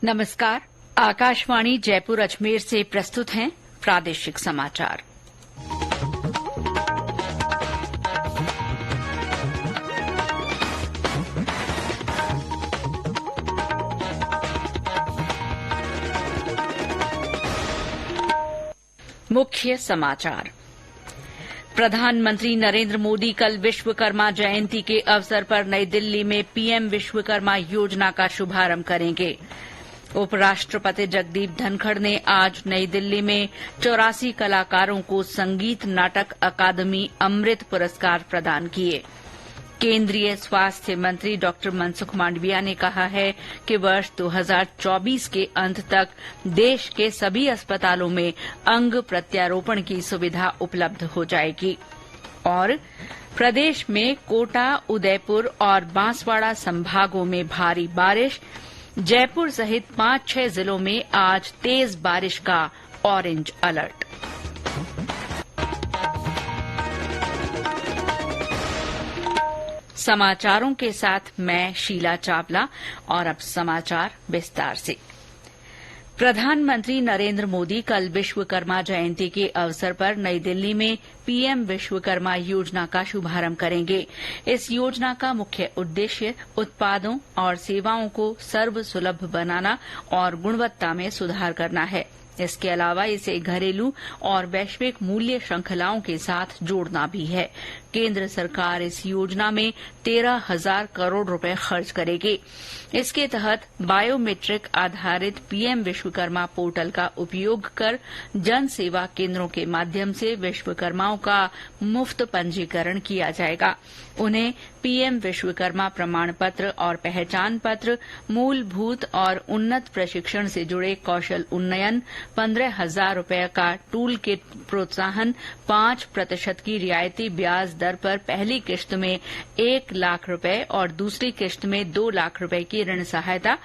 नमस्कार। आकाशवाणी जयपुर अजमेर से प्रस्तुत हैं प्रादेशिक समाचार। मुख्य समाचार। प्रधानमंत्री नरेंद्र मोदी कल विश्वकर्मा जयंती के अवसर पर नई दिल्ली में पीएम विश्वकर्मा योजना का शुभारंभ करेंगे। उपराष्ट्रपति जगदीप धनखड़ ने आज नई दिल्ली में 84 कलाकारों को संगीत नाटक अकादमी अमृत पुरस्कार प्रदान किए। केंद्रीय स्वास्थ्य मंत्री डॉ मनसुख मांडविया ने कहा है कि वर्ष 2024 के अंत तक देश के सभी अस्पतालों में अंग प्रत्यारोपण की सुविधा उपलब्ध हो जाएगी। और प्रदेश में कोटा, उदयपुर और बांसवाड़ा संभागों में भारी बारिश। जयपुर सहित 5-6 जिलों में आज तेज बारिश का ऑरेंज अलर्ट। समाचारों के साथ मैं शीला चावला और अब समाचार विस्तार से। प्रधानमंत्री नरेंद्र मोदी कल विश्वकर्मा जयंती के अवसर पर नई दिल्ली में पीएम विश्वकर्मा योजना का शुभारंभ करेंगे। इस योजना का मुख्य उद्देश्य उत्पादों और सेवाओं को सर्वसुलभ बनाना और गुणवत्ता में सुधार करना है। इसके अलावा इसे घरेलू और वैश्विक मूल्य श्रृंखलाओं के साथ जोड़ना भी है। केंद्र सरकार इस योजना में 13,000 करोड़ रुपए खर्च करेगी। इसके तहत बायोमेट्रिक आधारित पीएम विश्वकर्मा पोर्टल का उपयोग कर जन सेवा केंद्रों के माध्यम से विश्वकर्माओं का मुफ्त पंजीकरण किया जाएगा। उन्हें पीएम विश्वकर्मा प्रमाण पत्र और पहचान पत्र, मूलभूत और उन्नत प्रशिक्षण से जुड़े कौशल उन्नयन, 15,000 रुपए का टूल किट प्रोत्साहन, 5% की रियायती ब्याज दर पर पहली किश्त में 1 लाख रुपए और दूसरी किश्त में 2 लाख रुपए की ऋण सहायता,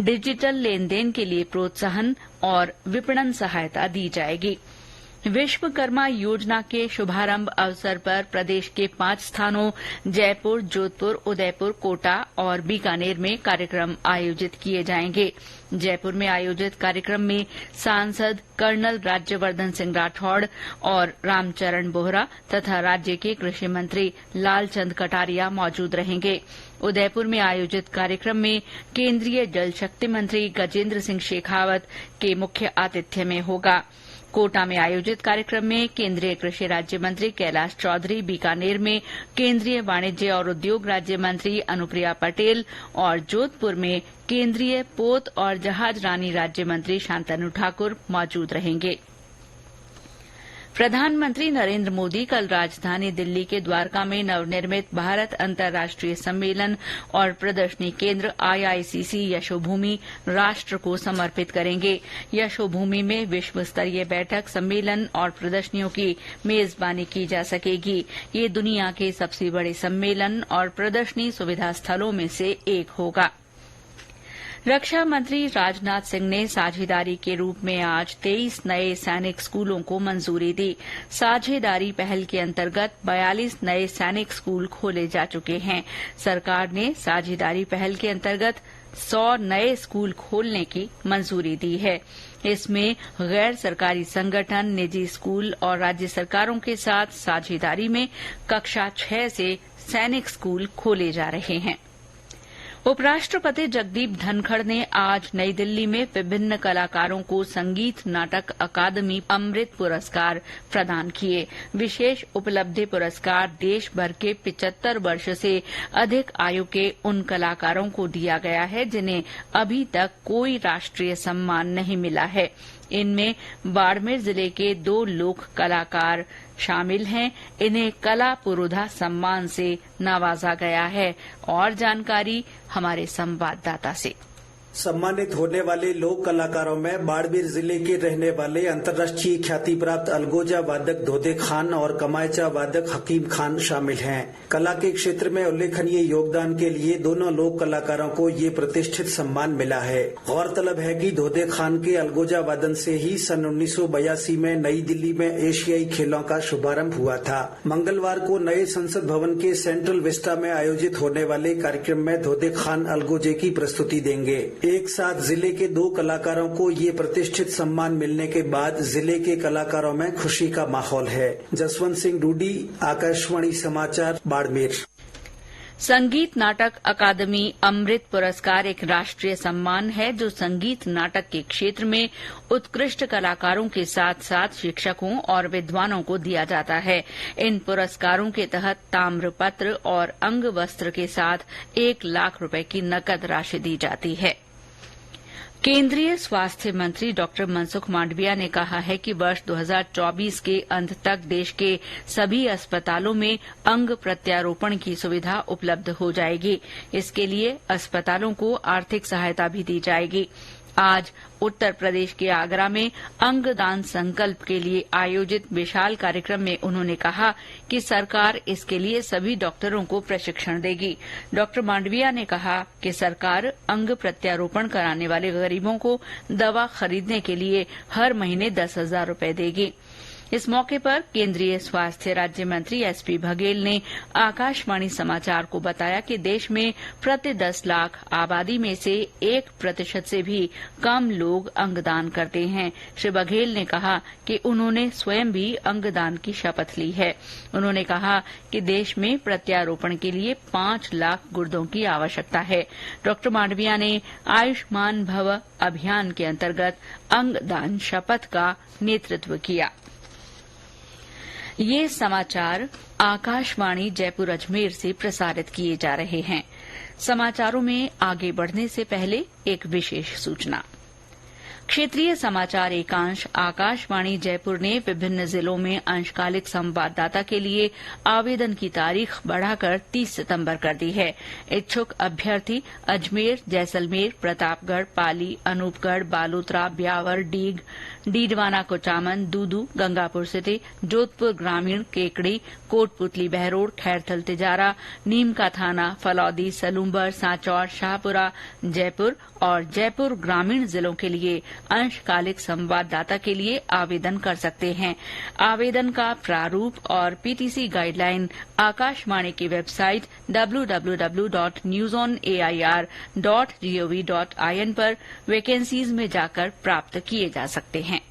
डिजिटल लेन देन के लिए प्रोत्साहन और विपणन सहायता दी जाएगी। विश्वकर्मा योजना के शुभारंभ अवसर पर प्रदेश के 5 स्थानों जयपुर, जोधपुर, उदयपुर, कोटा और बीकानेर में कार्यक्रम आयोजित किए जाएंगे। जयपुर में आयोजित कार्यक्रम में सांसद कर्नल राज्यवर्धन सिंह राठौड़ और रामचरण बोहरा तथा राज्य के कृषि मंत्री लालचंद कटारिया मौजूद रहेंगे। उदयपुर में आयोजित कार्यक्रम में केंद्रीय जल शक्ति मंत्री गजेंद्र सिंह शेखावत के मुख्य आतिथ्य में होगा। कोटा में आयोजित कार्यक्रम में केंद्रीय कृषि राज्य मंत्री कैलाश चौधरी, बीकानेर में केंद्रीय वाणिज्य और उद्योग राज्य मंत्री अनुप्रिया पटेल और जोधपुर में केंद्रीय पोत और जहाजरानी राज्य मंत्री शांतनु ठाकुर मौजूद रहेंगे। प्रधानमंत्री नरेंद्र मोदी कल राजधानी दिल्ली के द्वारका में नवनिर्मित भारत अंतर्राष्ट्रीय सम्मेलन और प्रदर्शनी केंद्र IICC यशोभूमि राष्ट्र को समर्पित करेंगे। यशोभूमि में विश्व स्तरीय बैठक, सम्मेलन और प्रदर्शनियों की मेजबानी की जा सकेगी। ये दुनिया के सबसे बड़े सम्मेलन और प्रदर्शनी सुविधा स्थलों में से एक होगा। रक्षा मंत्री राजनाथ सिंह ने साझेदारी के रूप में आज 23 नए सैनिक स्कूलों को मंजूरी दी। साझेदारी पहल के अंतर्गत 42 नए सैनिक स्कूल खोले जा चुके हैं। सरकार ने साझेदारी पहल के अंतर्गत 100 नए स्कूल खोलने की मंजूरी दी है। इसमें गैर सरकारी संगठन, निजी स्कूल और राज्य सरकारों के साथ साझेदारी में कक्षा 6 से सैनिक स्कूल खोले जा रहे हैं। उपराष्ट्रपति जगदीप धनखड़ ने आज नई दिल्ली में विभिन्न कलाकारों को संगीत नाटक अकादमी अमृत पुरस्कार प्रदान किए। विशेष उपलब्धि पुरस्कार देश भर के 75 वर्ष से अधिक आयु के उन कलाकारों को दिया गया है जिन्हें अभी तक कोई राष्ट्रीय सम्मान नहीं मिला है। इनमें बाड़मेर जिले के 2 लोक कलाकार शामिल हैं। इन्हें कला पुरोधा सम्मान से नवाजा गया है। और जानकारी हमारे संवाददाता से। सम्मानित होने वाले लोक कलाकारों में बाड़मेर जिले के रहने वाले अंतर्राष्ट्रीय ख्याति प्राप्त अलगोजा वादक धोदे खान और कमायचा वादक हकीम खान शामिल हैं। कला के क्षेत्र में उल्लेखनीय योगदान के लिए दोनों लोक कलाकारों को ये प्रतिष्ठित सम्मान मिला है। गौरतलब है कि धोदे खान के अलगोजा वादन से ही सन 1982 में नई दिल्ली में एशियाई खेलों का शुभारंभ हुआ था। मंगलवार को नए संसद भवन के सेंट्रल विस्टा में आयोजित होने वाले कार्यक्रम में धोदे खान अलगोजे की प्रस्तुति देंगे। एक साथ जिले के 2 कलाकारों को ये प्रतिष्ठित सम्मान मिलने के बाद जिले के कलाकारों में खुशी का माहौल है। जसवंत सिंह डूडी, आकाशवाणी समाचार, बाड़मेर। संगीत नाटक अकादमी अमृत पुरस्कार एक राष्ट्रीय सम्मान है जो संगीत नाटक के क्षेत्र में उत्कृष्ट कलाकारों के साथ साथ शिक्षकों और विद्वानों को दिया जाता है। इन पुरस्कारों के तहत ताम्रपत्र और अंग वस्त्र के साथ 1 लाख रुपए की नकद राशि दी जाती है। केंद्रीय स्वास्थ्य मंत्री डॉक्टर मनसुख मांडविया ने कहा है कि वर्ष 2024 के अंत तक देश के सभी अस्पतालों में अंग प्रत्यारोपण की सुविधा उपलब्ध हो जाएगी। इसके लिए अस्पतालों को आर्थिक सहायता भी दी जाएगी। आज उत्तर प्रदेश के आगरा में अंगदान संकल्प के लिए आयोजित विशाल कार्यक्रम में उन्होंने कहा कि सरकार इसके लिए सभी डॉक्टरों को प्रशिक्षण देगी। डॉक्टर मांडविया ने कहा कि सरकार अंग प्रत्यारोपण कराने वाले गरीबों को दवा खरीदने के लिए हर महीने 10,000 रुपए देगी। इस मौके पर केंद्रीय स्वास्थ्य राज्य मंत्री एसपी बघेल ने आकाशवाणी समाचार को बताया कि देश में प्रति 10 लाख आबादी में से 1% से भी कम लोग अंगदान करते हैं। श्री बघेल ने कहा कि उन्होंने स्वयं भी अंगदान की शपथ ली है। उन्होंने कहा कि देश में प्रत्यारोपण के लिए 5 लाख गुर्दों की आवश्यकता है। डॉक्टर मांडविया ने आयुष्मान भव अभियान के अंतर्गत अंगदान शपथ का नेतृत्व किया। ये समाचार आकाशवाणी जयपुर अजमेर से प्रसारित किए जा रहे हैं। समाचारों में आगे बढ़ने से पहले एक विशेष सूचना। क्षेत्रीय समाचार एकांश आकाशवाणी जयपुर ने विभिन्न जिलों में अंशकालिक संवाददाता के लिए आवेदन की तारीख बढ़ाकर 30 सितंबर कर दी है। इच्छुक अभ्यर्थी अजमेर, जैसलमेर, प्रतापगढ़, पाली, अनूपगढ़, बालोतरा, ब्यावर, डीग, डीडवाना, कुचामन, दूदू, गंगापुर सिटी, जोधपुर ग्रामीण, केकड़ी, कोटपुतली बहरोड, खैरथल तिजारा, नीम का थाना, फलौदी, सलूम्बर, सांचौर, शाहपुरा, जयपुर और जयपुर ग्रामीण जिलों के लिए अंशकालिक संवाददाता के लिए आवेदन कर सकते हैं। आवेदन का प्रारूप और पीटीसी गाइडलाइन आकाशवाणी की वेबसाइट www.newsonair.gov.in पर वैकेंसीज में जाकर प्राप्त किए जा सकते हैं।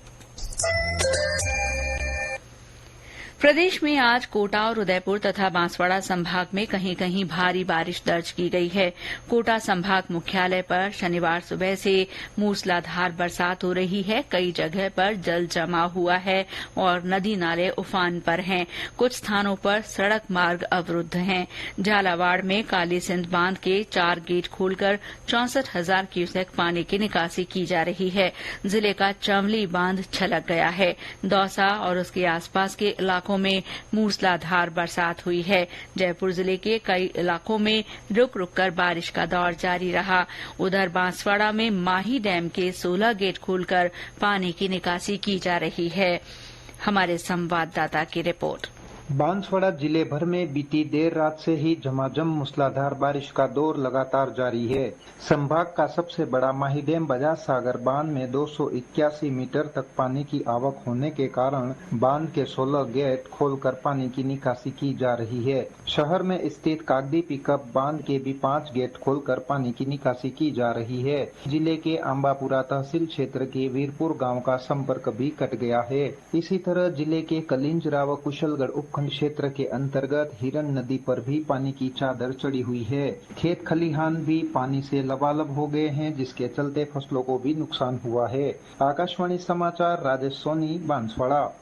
प्रदेश में आज कोटा और उदयपुर तथा बांसवाड़ा संभाग में कहीं कहीं भारी बारिश दर्ज की गई है। कोटा संभाग मुख्यालय पर शनिवार सुबह से मूसलाधार बरसात हो रही है। कई जगह पर जल जमा हुआ है और नदी नाले उफान पर हैं। कुछ स्थानों पर सड़क मार्ग अवरुद्ध हैं। झालावाड़ में काली सिंध बांध के 4 गेट खोलकर 64,000 क्यूसेक पानी की निकासी की जा रही है। जिले का चंवली बांध छलक गया है। दौसा और उसके आसपास के इलाकों में मूसलाधार बरसात हुई है। जयपुर जिले के कई इलाकों में रुक रुक कर बारिश का दौर जारी रहा। उधर बांसवाड़ा में माही डैम के 16 गेट खोलकर पानी की निकासी की जा रही है। हमारे संवाददाता की रिपोर्ट। बांसवाड़ा जिले भर में बीती देर रात से ही झमाझम मूसलाधार बारिश का दौर लगातार जारी है। संभाग का सबसे बड़ा माही डैम बजाज सागर बांध में 281 मीटर तक पानी की आवक होने के कारण बांध के 16 गेट खोलकर पानी की निकासी की जा रही है। शहर में स्थित कागदी पिकअप बांध के भी 5 गेट खोलकर पानी की निकासी की जा रही है। जिले के अम्बापुरा तहसील क्षेत्र के वीरपुर गाँव का संपर्क भी कट गया है। इसी तरह जिले के कलिंजरा व कुशलगढ़ उपखंड क्षेत्र के अंतर्गत हिरन नदी पर भी पानी की चादर चढ़ी हुई है। खेत खलिहान भी पानी से लबालब हो गए हैं, जिसके चलते फसलों को भी नुकसान हुआ है। आकाशवाणी समाचार राजेश सोनी, बांसवाड़ा।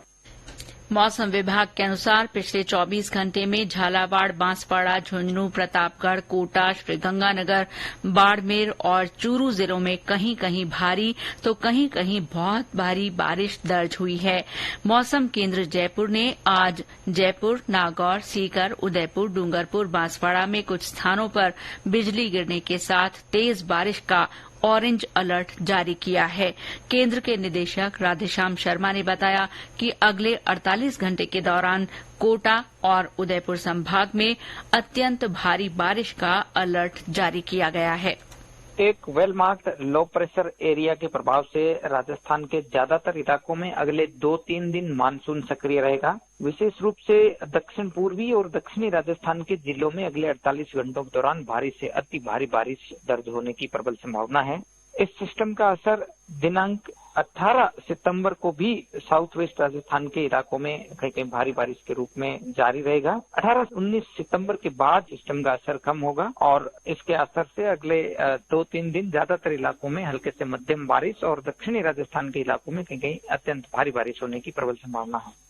मौसम विभाग के अनुसार पिछले 24 घंटे में झालावाड़, बांसवाड़ा, झुंझुनू, प्रतापगढ़, कोटा, श्रीगंगानगर, बाड़मेर और चूरू जिलों में कहीं कहीं भारी तो कहीं कहीं बहुत भारी बारिश दर्ज हुई है। मौसम केंद्र जयपुर ने आज जयपुर, नागौर, सीकर, उदयपुर, डूंगरपुर, बांसवाड़ा में कुछ स्थानों पर बिजली गिरने के साथ तेज बारिश का ऑरेंज अलर्ट जारी किया है। केंद्र के निदेशक राधेश्याम शर्मा ने बताया कि अगले 48 घंटे के दौरान कोटा और उदयपुर संभाग में अत्यंत भारी बारिश का अलर्ट जारी किया गया है। एक well marked low pressure area के प्रभाव से राजस्थान के ज्यादातर इलाकों में अगले 2-3 दिन मानसून सक्रिय रहेगा। विशेष रूप से दक्षिण पूर्वी और दक्षिणी राजस्थान के जिलों में अगले 48 घंटों के दौरान भारी से अति भारी बारिश दर्ज होने की प्रबल संभावना है। इस सिस्टम का असर दिनांक 18 सितंबर को भी साउथ वेस्ट राजस्थान के इलाकों में कहीं कहीं भारी बारिश के रूप में जारी रहेगा। 18-19 सितंबर के बाद सिस्टम का असर कम होगा और इसके असर से अगले 2-3 दिन ज्यादातर इलाकों में हल्के से मध्यम बारिश और दक्षिणी राजस्थान के इलाकों में कहीं कहीं अत्यंत भारी बारिश होने की प्रबल संभावना है।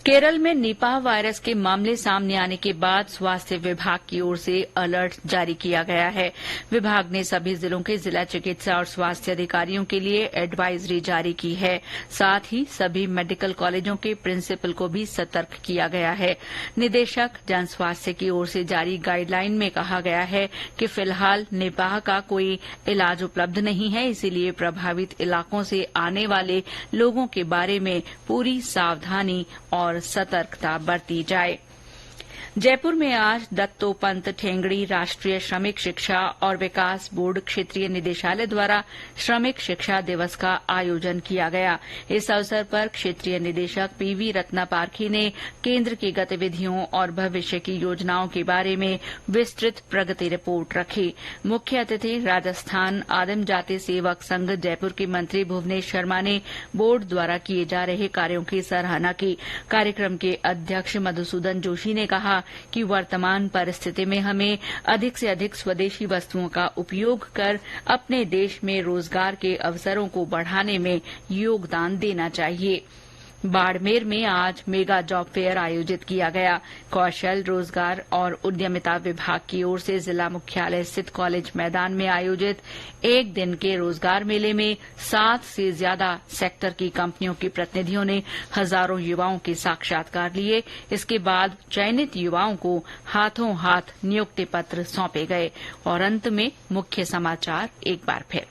केरल में निपाह वायरस के मामले सामने आने के बाद स्वास्थ्य विभाग की ओर से अलर्ट जारी किया गया है। विभाग ने सभी जिलों के जिला चिकित्सा और स्वास्थ्य अधिकारियों के लिए एडवाइजरी जारी की है। साथ ही सभी मेडिकल कॉलेजों के प्रिंसिपल को भी सतर्क किया गया है। निदेशक जन स्वास्थ्य की ओर से जारी गाइडलाइन में कहा गया है कि फिलहाल निपाह का कोई इलाज उपलब्ध नहीं है, इसीलिए प्रभावित इलाकों से आने वाले लोगों के बारे में पूरी सावधानी और सतर्कता बरती जाए। जयपुर में आज दत्तोपंत ठेंगड़ी राष्ट्रीय श्रमिक शिक्षा और विकास बोर्ड क्षेत्रीय निदेशालय द्वारा श्रमिक शिक्षा दिवस का आयोजन किया गया। इस अवसर पर क्षेत्रीय निदेशक पीवी रत्नापारखी ने केंद्र की गतिविधियों और भविष्य की योजनाओं के बारे में विस्तृत प्रगति रिपोर्ट रखी। मुख्य अतिथि राजस्थान आदिम जाति सेवक संघ जयपुर के मंत्री भुवनेश शर्मा ने बोर्ड द्वारा किए जा रहे कार्यों की सराहना की। कार्यक्रम के अध्यक्ष मधुसूदन जोशी ने कहा कि वर्तमान परिस्थिति में हमें अधिक से अधिक स्वदेशी वस्तुओं का उपयोग कर अपने देश में रोजगार के अवसरों को बढ़ाने में योगदान देना चाहिए। बाड़मेर में आज मेगा जॉब फेयर आयोजित किया गया। कौशल, रोजगार और उद्यमिता विभाग की ओर से जिला मुख्यालय स्थित कॉलेज मैदान में आयोजित एक दिन के रोजगार मेले में 7 से ज्यादा सेक्टर की कंपनियों के प्रतिनिधियों ने हजारों युवाओं के साक्षात्कार लिए। इसके बाद चयनित युवाओं को हाथों हाथ नियुक्ति पत्र सौंपे गए। और अंत में मुख्य समाचार एक बार फिर।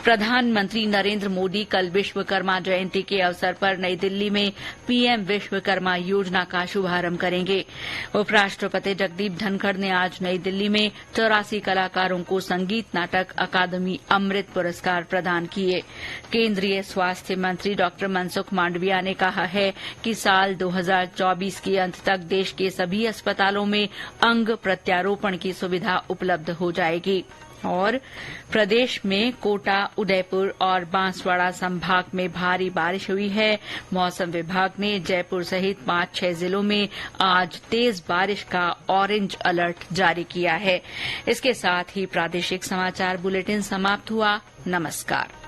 प्रधानमंत्री नरेंद्र मोदी कल विश्वकर्मा जयंती के अवसर पर नई दिल्ली में पीएम विश्वकर्मा योजना का शुभारंभ करेंगे। उपराष्ट्रपति जगदीप धनखड़ ने आज नई दिल्ली में 84 कलाकारों को संगीत नाटक अकादमी अमृत पुरस्कार प्रदान किए। केंद्रीय स्वास्थ्य मंत्री डॉक्टर मनसुख मांडविया ने कहा है कि साल 2024 के अंत तक देश के सभी अस्पतालों में अंग प्रत्यारोपण की सुविधा उपलब्ध हो जाएगी। और प्रदेश में कोटा, उदयपुर और बांसवाड़ा संभाग में भारी बारिश हुई है। मौसम विभाग ने जयपुर सहित 5-6 जिलों में आज तेज बारिश का ऑरेंज अलर्ट जारी किया है। इसके साथ ही प्रादेशिक समाचार बुलेटिन समाप्त हुआ। नमस्कार।